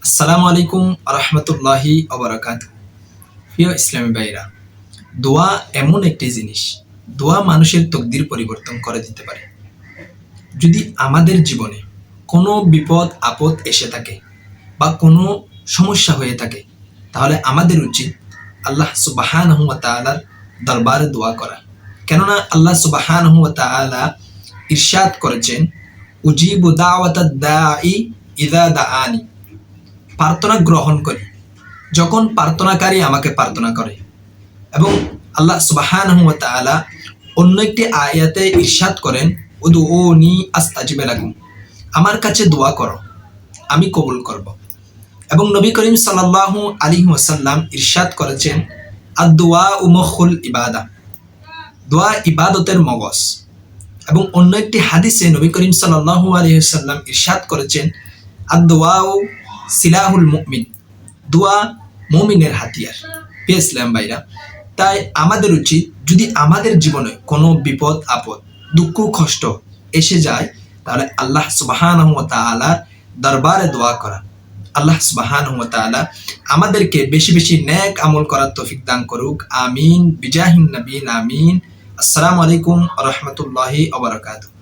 আসসালামু আলাইকুম রহমতুল্লাহি অবরাকাত। প্রিয় ইসলামী ভাইরা, দোয়া এমন একটি জিনিস, দোয়া মানুষের তকদির পরিবর্তন করে দিতে পারে। যদি আমাদের জীবনে কোনো বিপদ আপদ এসে থাকে বা কোনো সমস্যা হয়ে থাকে, তাহলে আমাদের উচিত আল্লাহ সুবহানাহু ওয়া তাআলার দরবারে দোয়া করা। কেননা আল্লাহ সুবহানাহু ওয়া তাআলা ইরশাদ করেছেন, উজিবু দাওয়াতাদ দাঈ ইযা দাআনি, প্রার্থনা গ্রহণ করি যখন প্রার্থনাকারী আমাকে প্রার্থনা করে। এবং আল্লাহ সুবহানাহু ওয়া তাআলা অন্য একটি আয়াতে ইরশাদ করেন, উদউনি আস্তাজিব লাকুম, আমার কাছে দোয়া করো আমি কবুল করব। এবং নবী করিম সাল্লাল্লাহু আলাইহি ওয়াসাল্লাম ইরশাদ করেছেন, আদ-দুআ মুখুল ইবাদা, দোয়া ইবাদতের মগজ। এবং অন্য একটি হাদিসে নবী করিম সাল্লাল্লাহু আলাইহি ওয়াসাল্লাম ইরশাদ করেছেন, আদ-দুআ সিলাহুল মুমিন, দোয়া মুমিনের হাতিয়ার। প্রিয় ইসলাম ভাইরা, তাই আমাদের উচিত যদি আমাদের জীবনে কোনো বিপদ আপদ দুঃখ কষ্ট এসে যায়, তাহলে আল্লাহ সুবহানাহু ওয়া তাআলার দরবারে দোয়া করা। আল্লাহ সুবহানাহু ওয়া তাআলা আমাদেরকে বেশি বেশি নেক আমল করার তৌফিক দান করুক, আমিন বিজাহিন নবীন আমিন। আসসালামু আলাইকুম ওয়া রাহমাতুল্লাহি ওয়া বারাকাতুহু।